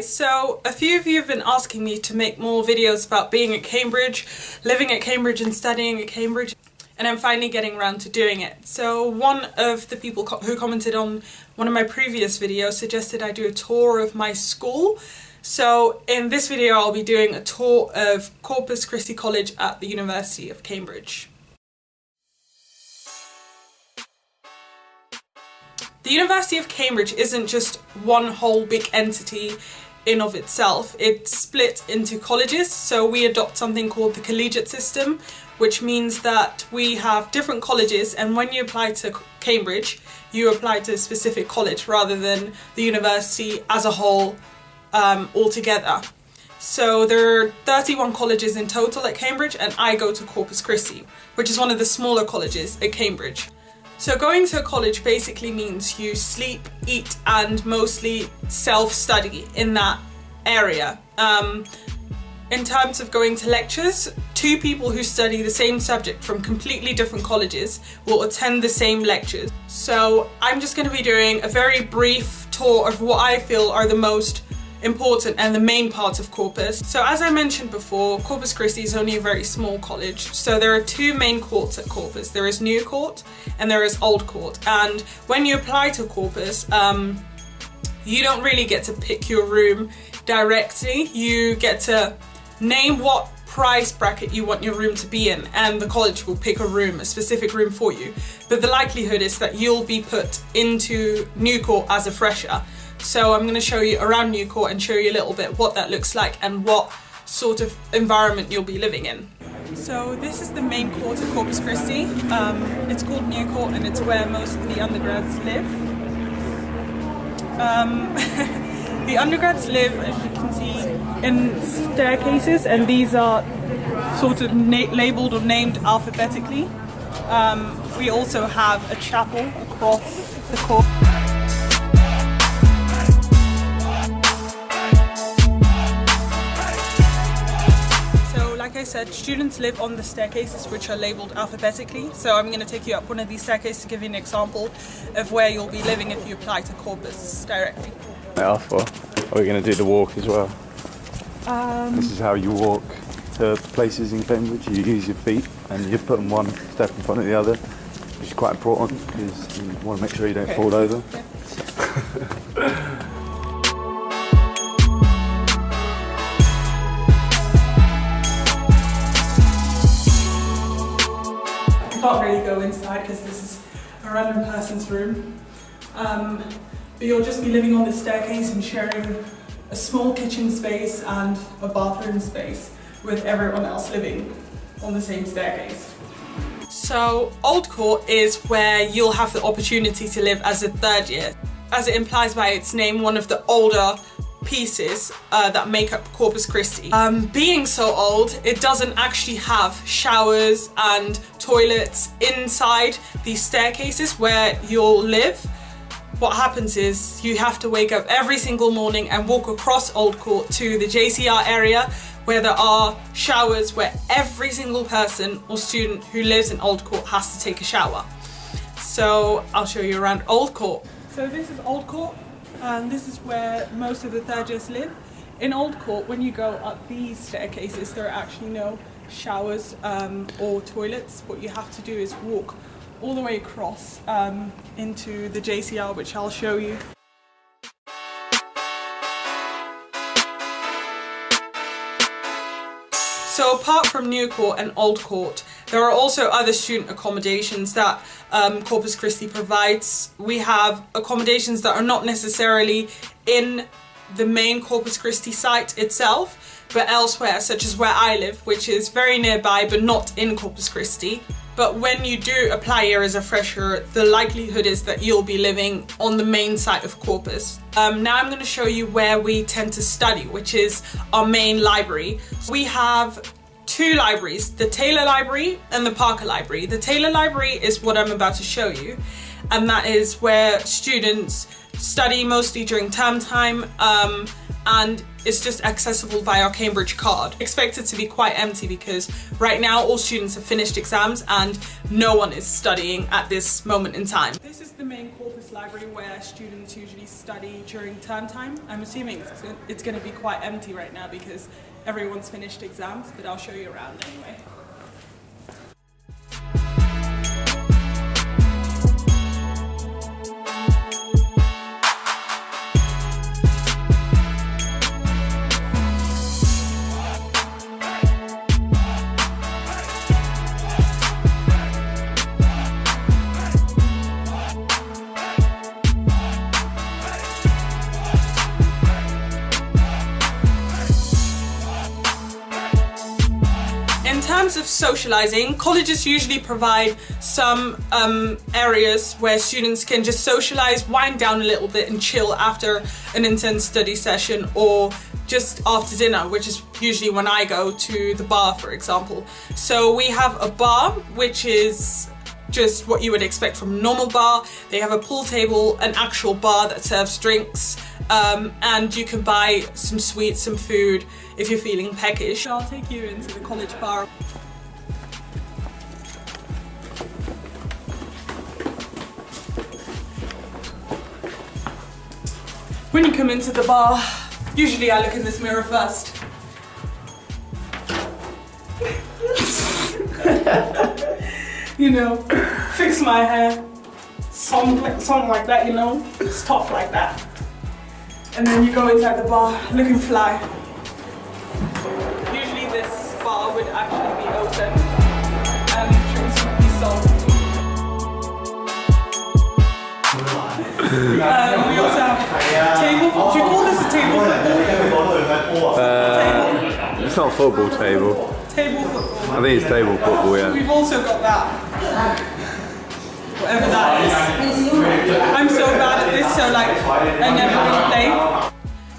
So a few of you have been asking me to make more videos about being at Cambridge, living at Cambridge and studying at Cambridge, and I'm finally getting around to doing it. So one of the people who commented on one of my previous videos suggested I do a tour of my school. So in this video I'll be doing a tour of Corpus Christi College at the University of Cambridge. The University of Cambridge isn't just one whole big entity in of itself. It's split into colleges, so we adopt something called the collegiate system, which means that we have different colleges, and when you apply to Cambridge, you apply to a specific college rather than the university as a whole altogether. So there are 31 colleges in total at Cambridge, and I go to Corpus Christi, which is one of the smaller colleges at Cambridge. So going to a college basically means you sleep, eat and mostly self-study in that area. In terms of going to lectures, two people who study the same subject from completely different colleges will attend the same lectures. So I'm just going to be doing a very brief tour of what I feel are the most important and the main parts of Corpus. So as I mentioned before, Corpus Christi is only a very small college, so there are two main courts at Corpus. There is New Court and there is Old Court, and when you apply to Corpus, you don't really get to pick your room directly. You get to name what price bracket you want your room to be in, and the college will pick a specific room for you. But the likelihood is that you'll be put into New Court as a fresher. So I'm going to show you around New Court and show you a little bit what that looks like and what sort of environment you'll be living in. So this is the main court of Corpus Christi. It's called New Court and it's where most of the undergrads live. The undergrads live, as you can see, in staircases, and these are sort of labelled or named alphabetically. We also have a chapel across the court. Like I said, students live on the staircases which are labelled alphabetically, so I'm going to take you up one of these staircases to give you an example of where you'll be living if you apply to Corpus directly. Are we going to do the walk as well? This is how you walk to places in Cambridge. You use your feet and you put them one step in front of the other, which is quite important because you want to make sure you don't fall over. Yeah. Can't really go inside because this is a random person's room, but you'll just be living on the staircase and sharing a small kitchen space and a bathroom space with everyone else living on the same staircase. So Old Court is where you'll have the opportunity to live as a third year. As it implies by its name, one of the older pieces that make up Corpus Christi. Being so old, it doesn't actually have showers and toilets inside these staircases where you'll live. What happens is you have to wake up every single morning and walk across Old Court to the JCR area where there are showers where every single person or student who lives in Old Court has to take a shower. So I'll show you around Old Court. So this is Old Court, and this is where most of the third years live. In Old Court, when you go up these staircases, there are actually no showers or toilets. What you have to do is walk all the way across into the JCR, which I'll show you. So apart from New Court and Old Court, there are also other student accommodations that Corpus Christi provides. We have accommodations that are not necessarily in the main Corpus Christi site itself, but elsewhere, such as where I live, which is very nearby but not in Corpus Christi. But when you do apply here as a fresher, the likelihood is that you'll be living on the main site of Corpus. Now I'm going to show you where we tend to study, which is our main library. We have two libraries, the Taylor Library and the Parker Library. The Taylor Library is what I'm about to show you, and that is where students study mostly during term time, and it's just accessible by our Cambridge card. Expected to be quite empty because right now all students have finished exams and no one is studying at this moment in time. This is the main Corpus library where students usually study during term time. I'm assuming it's going to be quite empty right now because everyone's finished exams, but I'll show you around anyway. In terms of socializing, colleges usually provide some areas where students can just socialize, wind down a little bit and chill after an intense study session, or just after dinner, which is usually when I go to the bar, for example. So we have a bar, which is just what you would expect from a normal bar. They have a pool table, an actual bar that serves drinks, and you can buy some sweets, some food if you're feeling peckish. I'll take you into the college bar. When you come into the bar, usually I look in this mirror first. You know, fix my hair, something like that, you know, stuff like that. And then you go inside the bar looking fly. Usually this bar would actually be open and drinks would be sold. We also have table. Do you call this a table football? It's not a football table. Table football. I think it's table football, yeah. We've also got that. Whatever that is. I'm so bad at this, so like I never really play.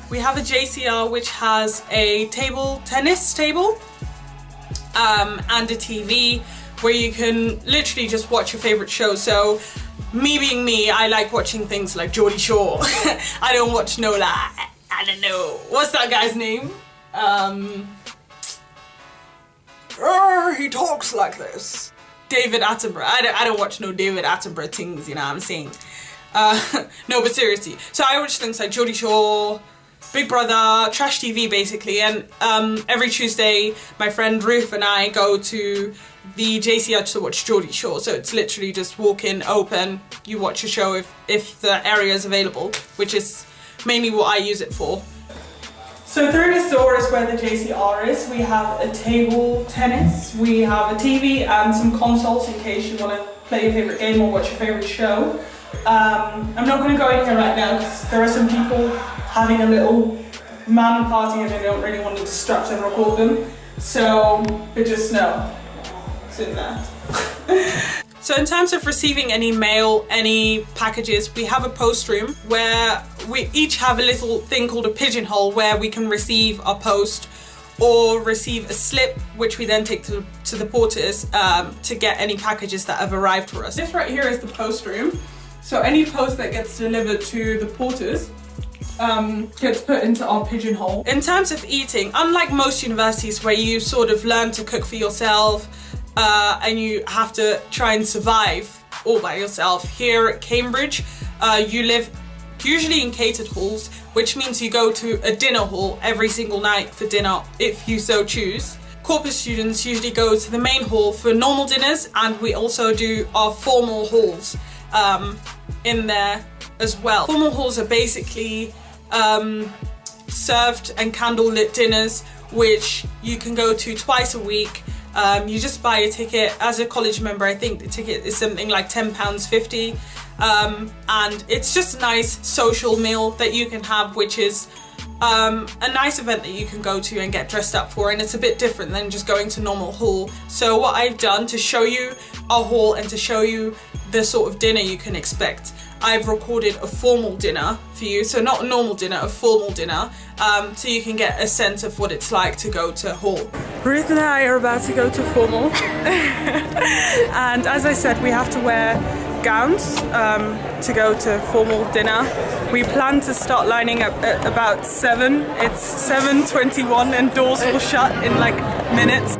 We have a JCR which has a tennis table, and a TV where you can literally just watch your favourite show. So me being me, I like watching things like Geordie Shore. I don't watch I don't know, what's that guy's name? He talks like this. David Attenborough. I don't watch no David Attenborough things, you know what I'm saying? No, but seriously. So I watch things like Geordie Shore, Big Brother, Trash TV basically, and every Tuesday my friend Ruth and I go to the JCR to watch Geordie Shore. So it's literally just walk in, open, you watch a show if the area is available, which is mainly what I use it for. So through this door is where the JCR is. We have a table tennis, we have a TV and some consoles in case you want to play your favourite game or watch your favourite show. I'm not going to go in here right now because there are some people having a little man party and I don't really want to disrupt and record them. So, but just know, it's in there. So in terms of receiving any mail, any packages, we have a post room where we each have a little thing called a pigeonhole where we can receive our post or receive a slip, which we then take to the porters to get any packages that have arrived for us. This right here is the post room. So any post that gets delivered to the porters gets put into our pigeonhole. In terms of eating, unlike most universities where you sort of learn to cook for yourself and you have to try and survive all by yourself, here at Cambridge you live usually in catered halls, which means you go to a dinner hall every single night for dinner if you so choose. Corpus students usually go to the main hall for normal dinners, and we also do our formal halls in there as well. Formal halls are basically served and candle-lit dinners which you can go to twice a week. You just buy a ticket. As a college member, I think the ticket is something like £10.50, and it's just a nice social meal that you can have, which is a nice event that you can go to and get dressed up for, and it's a bit different than just going to normal hall. So what I've done to show you our hall and to show you the sort of dinner you can expect, I've recorded a formal dinner for you. So not a normal dinner, a formal dinner, so you can get a sense of what it's like to go to hall. Ruth and I are about to go to formal and as I said, we have to wear gowns to go to formal dinner. We plan to start lining up at about 7. It's 7:21 and doors will shut in like minutes.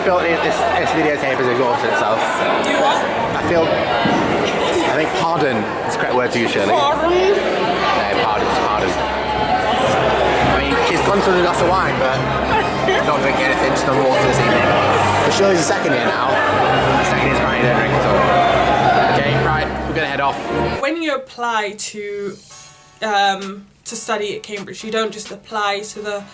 feel this videotape has exhausted itself. You what? I think pardon is the correct word to use, Shirley. Pardon? No, pardon. I mean, she's gone to a glass of wine, but not drinking anything, just on water this evening. But Shirley's a second year now. Second year's apparently don't drink at all. Okay, right, we're gonna head off. When you apply to study at Cambridge, you don't just apply to the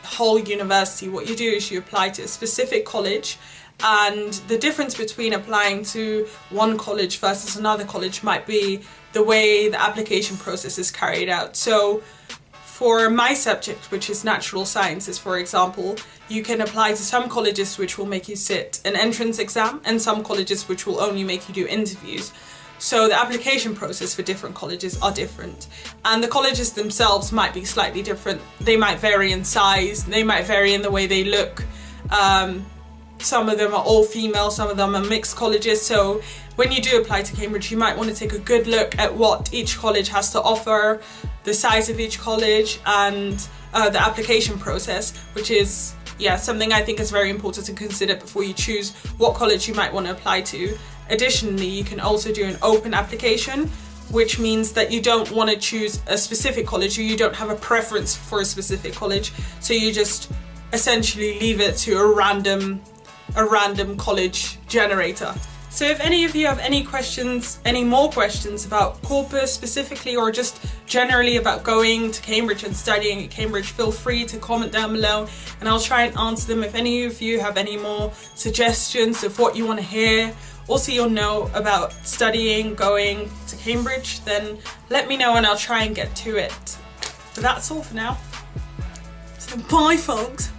whole university. What you do is you apply to a specific college, and the difference between applying to one college versus another college might be the way the application process is carried out. So for my subject, which is natural sciences, for example, you can apply to some colleges which will make you sit an entrance exam, and some colleges which will only make you do interviews. So the application process for different colleges are different, and the colleges themselves might be slightly different. They might vary in size, they might vary in the way they look. Some of them are all female, some of them are mixed colleges. So when you do apply to Cambridge, you might want to take a good look at what each college has to offer, the size of each college, and the application process, which is something I think is very important to consider before you choose what college you might want to apply to. Additionally, you can also do an open application, which means that you don't want to choose a specific college, or you don't have a preference for a specific college, so you just essentially leave it to a random college generator. So if any of you have any more questions about corpus specifically, or just generally about going to Cambridge and studying at Cambridge, feel free to comment down below and I'll try and answer them. If any of you have any more suggestions of what you want to hear, also you'll know about going to Cambridge, then let me know and I'll try and get to it. But that's all for now. So bye folks.